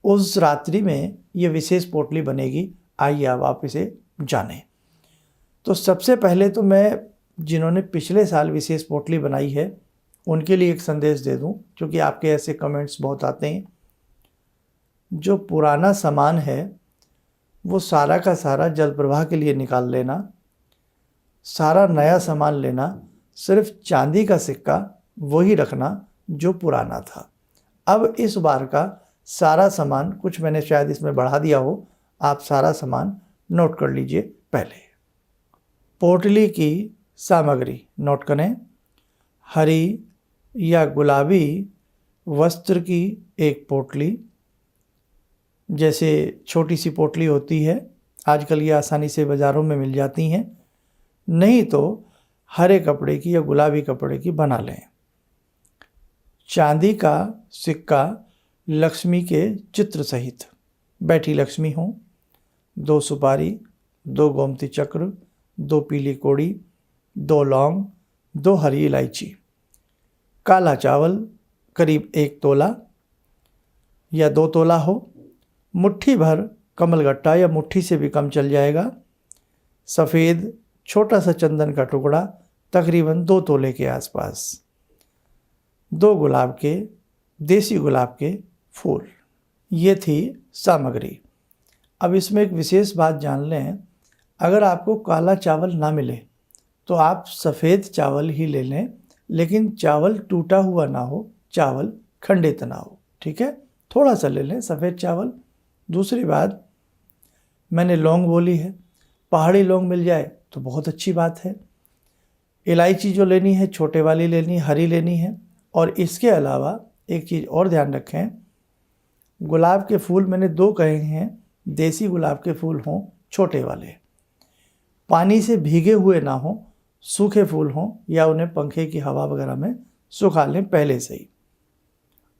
उस रात्रि में ये विशेष पोटली बनेगी। आइए अब आप इसे जानें। तो सबसे पहले तो मैं जिन्होंने पिछले साल विशेष पोटली बनाई है उनके लिए एक संदेश दे दूं, क्योंकि आपके ऐसे कमेंट्स बहुत आते हैं। जो पुराना सामान है वो सारा का सारा जल प्रवाह के लिए निकाल लेना, सारा नया सामान लेना, सिर्फ चांदी का सिक्का वही रखना जो पुराना था। अब इस बार का सारा सामान, कुछ मैंने शायद इसमें बढ़ा दिया हो, आप सारा सामान नोट कर लीजिए। पहले पोटली की सामग्री नोट करें। हरी या गुलाबी वस्त्र की एक पोटली, जैसे छोटी सी पोटली होती है, आजकल ये आसानी से बाज़ारों में मिल जाती हैं, नहीं तो हरे कपड़े की या गुलाबी कपड़े की बना लें। चांदी का सिक्का लक्ष्मी के चित्र सहित, बैठी लक्ष्मी हो, 2 सुपारी, 2 गोमती चक्र, 2 पीली कोड़ी, 2 लौंग, 2 हरी इलायची। काला चावल करीब 1 तोला या 2 तोला हो। मुट्ठी भर कमलगट्टा या मुट्ठी से भी कम चल जाएगा। सफ़ेद छोटा सा चंदन का टुकड़ा तकरीबन 2 तोले के आसपास। 2 गुलाब के, देसी गुलाब के फूल। ये थी सामग्री। अब इसमें एक विशेष बात जान लें, अगर आपको काला चावल ना मिले तो आप सफ़ेद चावल ही ले लें, लेकिन चावल टूटा हुआ ना हो, चावल खंडित ना हो, ठीक है? थोड़ा सा ले लें सफ़ेद चावल। दूसरी बात, मैंने लौंग बोली है, पहाड़ी लौंग मिल जाए तो बहुत अच्छी बात है। इलायची जो लेनी है छोटे वाली लेनी, हरी लेनी है। और इसके अलावा एक चीज़ और ध्यान रखें, गुलाब के फूल मैंने 2 कहे हैं, देसी गुलाब के फूल हों छोटे वाले, पानी से भीगे हुए ना हों, सूखे फूल हों, या उन्हें पंखे की हवा वगैरह में सुखा लें पहले से ही।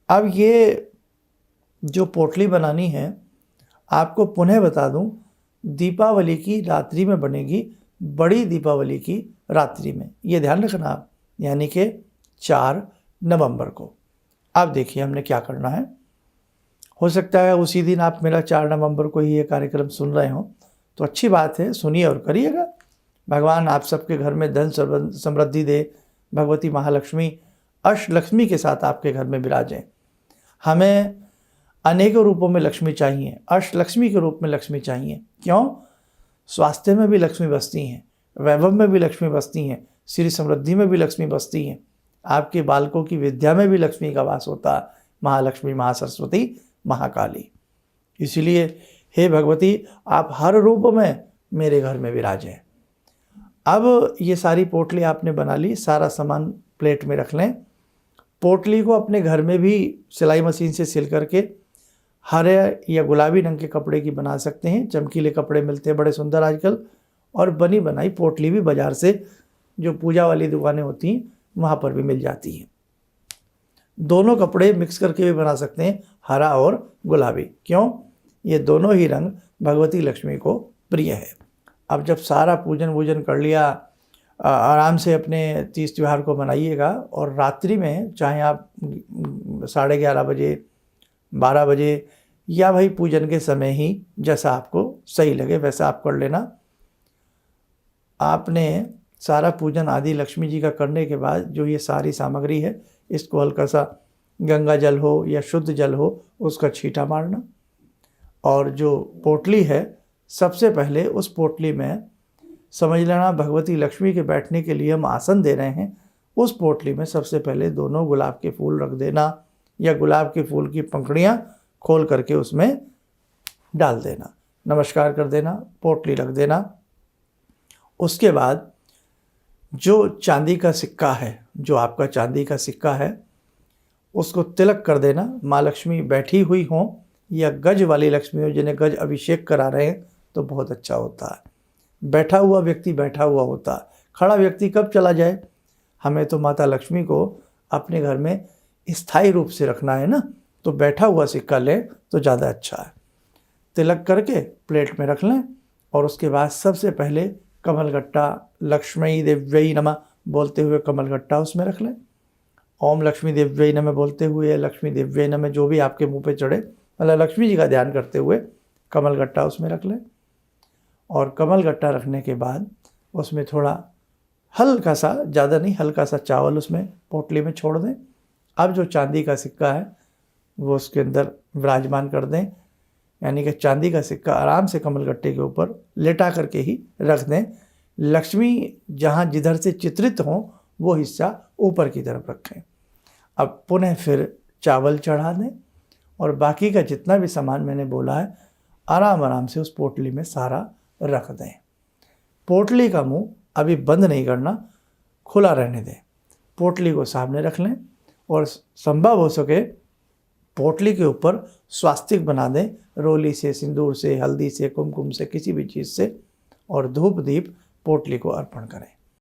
अब ये जो पोटली बनानी है, आपको पुनः बता दूं, दीपावली की रात्रि में बनेगी, बड़ी दीपावली की रात्रि में, ये ध्यान रखना आप, यानी कि 4 नवंबर को। अब देखिए हमने क्या करना है। हो सकता है उसी दिन आप मेरा 4 नवंबर को ही ये कार्यक्रम सुन रहे हो, तो अच्छी बात है, सुनिए और करिएगा। भगवान आप सबके घर में धन समृद्धि दे, भगवती महालक्ष्मी अष्टलक्ष्मी के साथ आपके घर में विराजें। हमें अनेकों रूपों में लक्ष्मी चाहिए, अष्टलक्ष्मी के रूप में लक्ष्मी चाहिए। क्यों? स्वास्थ्य में भी लक्ष्मी बसती हैं, वैभव में भी लक्ष्मी बसती हैं, श्री समृद्धि में भी लक्ष्मी बसती हैं, आपके बालकों की विद्या में भी लक्ष्मी का वास होता है। महालक्ष्मी, महासरस्वती, महाकाली। इसलिए हे भगवती, आप हर रूप में मेरे घर में विराजें। अब ये सारी पोटली आपने बना ली, सारा सामान प्लेट में रख लें। पोटली को अपने घर में भी सिलाई मशीन से सिल करके हरे या गुलाबी रंग के कपड़े की बना सकते हैं। चमकीले कपड़े मिलते हैं बड़े सुंदर आजकल, और बनी बनाई पोटली भी बाज़ार से, जो पूजा वाली दुकानें होती हैं वहाँ पर भी मिल जाती हैं। दोनों कपड़े मिक्स करके भी बना सकते हैं, हरा और गुलाबी। क्यों? ये दोनों ही रंग भगवती लक्ष्मी को प्रिय है। अब जब सारा पूजन वूजन कर लिया, आराम से अपने तीज त्यौहार को मनाइएगा। और रात्रि में चाहे आप 11:30 बजे, 12 बजे, या भाई पूजन के समय ही जैसा आपको सही लगे वैसा आप कर लेना। आपने सारा पूजन आदि लक्ष्मी जी का करने के बाद जो ये सारी सामग्री है, इसको हल्का सा गंगा जल हो या शुद्ध जल हो उसका छींटा मारना। और जो पोटली है, सबसे पहले उस पोटली में समझ लेना भगवती लक्ष्मी के बैठने के लिए हम आसन दे रहे हैं, उस पोटली में सबसे पहले दोनों गुलाब के फूल रख देना, या गुलाब के फूल की पंखुड़ियाँ खोल करके उसमें डाल देना, नमस्कार कर देना, पोटली रख देना। उसके बाद जो चांदी का सिक्का है, जो आपका चांदी का सिक्का है, उसको तिलक कर देना। माँ लक्ष्मी बैठी हुई हों या गज वाली लक्ष्मी हो, जिन्हें गज अभिषेक करा रहे हैं तो बहुत अच्छा होता है। बैठा हुआ व्यक्ति बैठा हुआ होता है, खड़ा व्यक्ति कब चला जाए। हमें तो माता लक्ष्मी को अपने घर में स्थायी रूप से रखना है ना, तो बैठा हुआ सिक्का लें तो ज़्यादा अच्छा है। तिलक करके प्लेट में रख लें, और उसके बाद सबसे पहले कमलगट्टा, लक्ष्मी देव्यै नमः बोलते हुए कमलगट्टा उसमें रख लें। ओम लक्ष्मी देव्यै नमः बोलते हुए, लक्ष्मी देव्यै नमः, जो भी आपके मुंह पे चढ़े मतलब लक्ष्मी जी का ध्यान करते हुए कमल गट्टा उसमें रख लें। और कमल गट्टा रखने के बाद उसमें थोड़ा हल्का सा, ज़्यादा नहीं, हल्का सा चावल उसमें पोटली में छोड़ दें। अब जो चांदी का सिक्का है वो उसके अंदर विराजमान कर दें, यानी कि चांदी का सिक्का आराम से कमल गट्टे के ऊपर लेटा करके ही रख दें। लक्ष्मी जहाँ जिधर से चित्रित हों वो हिस्सा ऊपर की तरफ रखें। अब पुनः फिर चावल चढ़ा दें और बाकी का जितना भी सामान मैंने बोला है आराम आराम से उस पोटली में सारा रख दें। पोटली का मुंह अभी बंद नहीं करना, खुला रहने दें। पोटली को सामने रख लें और संभव हो सके पोटली के ऊपर स्वास्तिक बना दें, रोली से, सिंदूर से, हल्दी से, कुमकुम से, किसी भी चीज़ से, और धूप दीप पोटली को अर्पण करें।